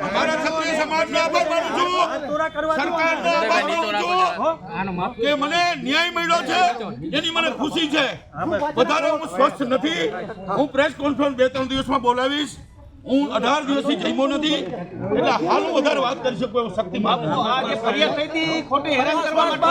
મારા ક્ષત્રિય સમાજનો આભાર માનું છું, સરકારનો આભાર માનું છું કે મને ન્યાય મળ્યો છે, એની મને ખુશી છે। વધારે હું સ્વસ્થ નથી, હું પ્રેસ કોન્ફરન્સ 2-3 દિવસમાં બોલાવીશ। હું 18 દિવસથી જમ્યો નથી, એટલે હાલ હું વધારે વાત કરી શકું એવું શક્તિ માત્ર ફરિયાદ થઈ હતી ખોટી હેરાન કરવા માટે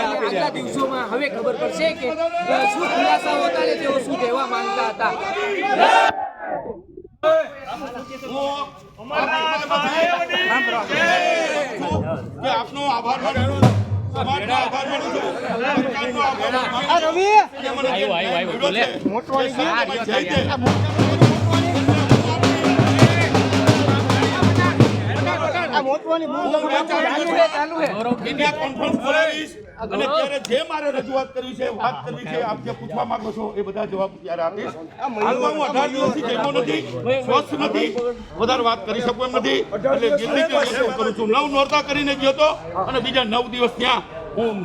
આગલા દિવસોમાં હવે ખબર પડશે કે શું ખુલાસાઓ હતા ને તેઓ શું કહેવા માંગતા હતા। આપનો આભાર માનું છું, સમાજનો આભાર માનું છું, સરકારનો આભાર અને ત્યારે જે મારે રજૂઆત કરવી છે, વાત કરવી છે, આપ જે પૂછવા માંગો છો એ બધા જવાબ ત્યારે આપીશ। હાલમાં હું 18 દિવસથી જમ્યો નથી, સ્વસ્થ નથી, વધારે વાત કરી શકું એમ નથી, એટલે જેટલી કરું છું 9 નોરતા કરીને ગયો હતો અને બીજા 9 દિવસ ત્યાં હું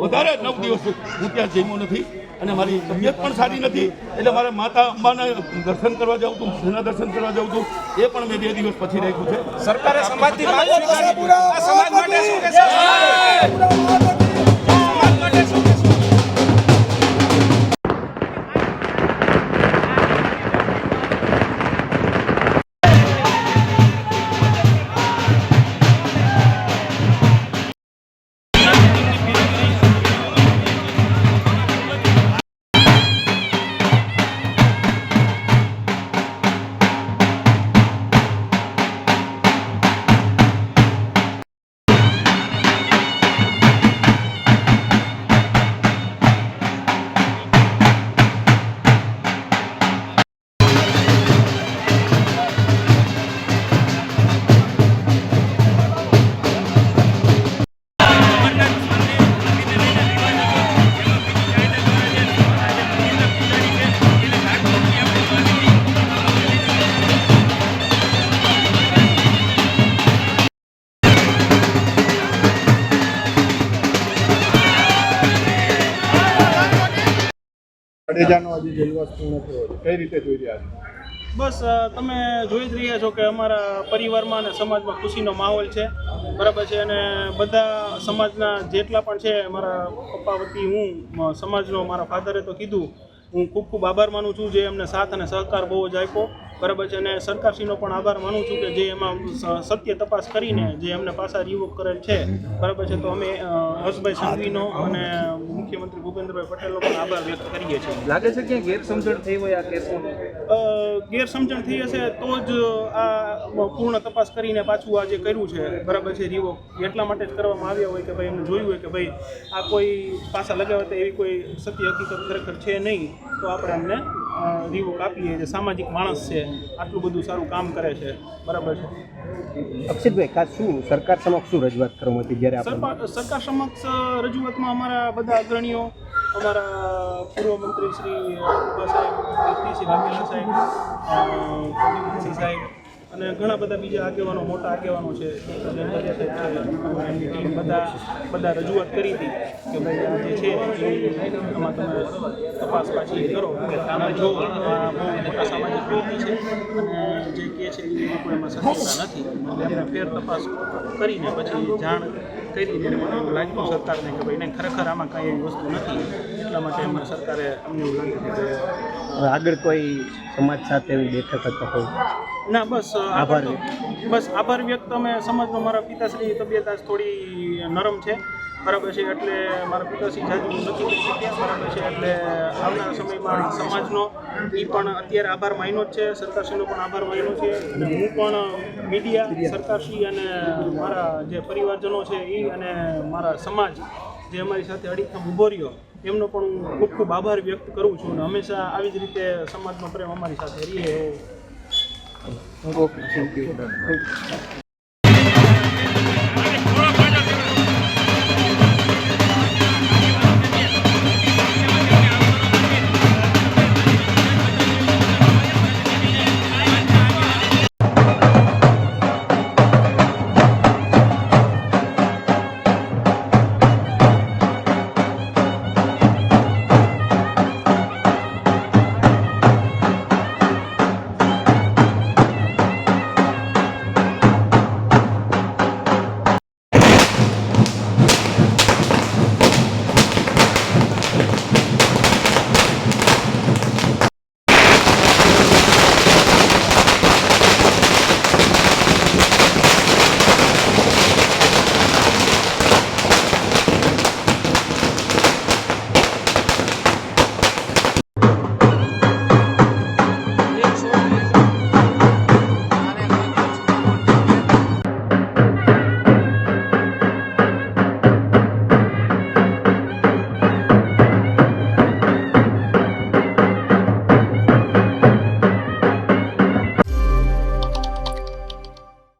વધારે 9 દિવસ હું ત્યાં જમ્યો નથી અને મારી તબિયત પણ સારી નથી, એટલે મારે માતા અંબાના દર્શન કરવા જાઉં હતું, એના દર્શન કરવા જાઉં છું, એ પણ મેં 2 દિવસ પછી રાખ્યું છે। સરકારે સમાજથી માંગ સ્વીકારી, સમાજ માટે શું કહેશો? જાડેજાનો આજે જેલવાસ પૂર્ણ થયો છે, કઈ રીતે જોઈ રહ્યા છો? બસ તમે જોઈ જ રહ્યા છો કે અમારા પરિવારમાં અને સમાજમાં ખુશીનો માહોલ છે, બરાબર છે. અને બધા સમાજના જેટલા પણ છે, મારા પપ્પા વતી હું સમાજનો મારા ફાધરે તો કીધું, હું ખૂબ ખૂબ આભાર માનું છું જે એમને સાથ અને સહકાર બહુ જ આપ્યો, બરાબર છે. અને સરકારશ્રીનો પણ આભાર માનું છું કે જે એમાં સત્ય તપાસ કરીને જે એમને પાછા રિવોક કરેલ છે, બરાબર છે. તો અમે હર્ષભાઈ સંઘવીનો અને મુખ્યમંત્રી ભૂપેન્દ્રભાઈ પટેલનો પણ આભાર વ્યક્ત કરીએ છીએ. લાગે છે કે ગેરસમજણ થઈ હોય આ કેસમાં? ગેરસમજણ થઈ હશે તો જ આ પૂર્ણ તપાસ કરીને પાછું આ જે કર્યું છે, બરાબર છે, રિવોક એટલા માટે જ કરવામાં આવ્યા હોય કે ભાઈ એમને જોયું હોય કે ભાઈ આ કોઈ પાછા લગાવે તો એવી કોઈ સત્ય હકીકત ખરેખર છે નહીં, તો આપણે એમને રિવોક આપીએ. જે સામાજિક માણસ છે, આટલું બધું સારું કામ કરે છે, બરાબર છે. અક્ષિતભાઈ, ખાસ શું સરકાર સમક્ષ શું રજૂઆત કરવામાં હતી જ્યારે સરકાર સમક્ષ રજૂઆતમાં અમારા બધા અગ્રણીઓ, અમારા પૂર્વ મંત્રી શ્રી બાબા સાહેબ, કીર્તિસિંહ વાઘેલા સાહેબ, પ્રદીપસિંહ સાહેબ અને ઘણા બધા બીજા આગેવાનો, મોટા આગેવાનો છે, એમની ટીમ બધા રજૂઆત કરી હતી કે ભાઈ આ જે છે આમાં તમે તપાસ પાછી કરો કે તમે જો આ બહુ મોટા સામાજિક પ્રવૃત્તિ છે અને જે કહે છે એ લોકો એમાં સત્યતા નથી, એટલે એમને ફેર તપાસ કરીને પછી જાણ કરી દીધી. મને એવું લાગ્યું સરકારને કે ભાઈ નહીં, ખરેખર આમાં કાંઈ એવી વસ્તુ નથી, એટલા માટે એમને સરકારે અમને એવું લાગ્યું કે આગળ કોઈ સમાજ સાથે એવી બેઠક કરતા હોય? ના, બસ આભાર વ્યક્ત અમે સમાજનો. મારા પિતાશ્રી તબિયત આજ થોડી નરમ છે, બરાબર છે, એટલે મારા પિતાશ્રી જાજુ નથી કરી શક્યા, બરાબર છે. એટલે આવનારા સમયમાં સમાજનો એ પણ અત્યારે આભાર માન્યો જ છે, સરકારશ્રીનો પણ આભાર માન્યો છે. અને હું પણ મીડિયા, સરકારશ્રી અને મારા જે પરિવારજનો છે એ અને મારા સમાજ જે અમારી સાથે અડીખમ ઊભો રહ્યો એમનો પણ હું ખૂબ ખૂબ આભાર વ્યક્ત કરું છું. અને હંમેશા આવી જ રીતે સમાજનો પ્રેમ અમારી સાથે રહીએ એવો. Okay, thank you.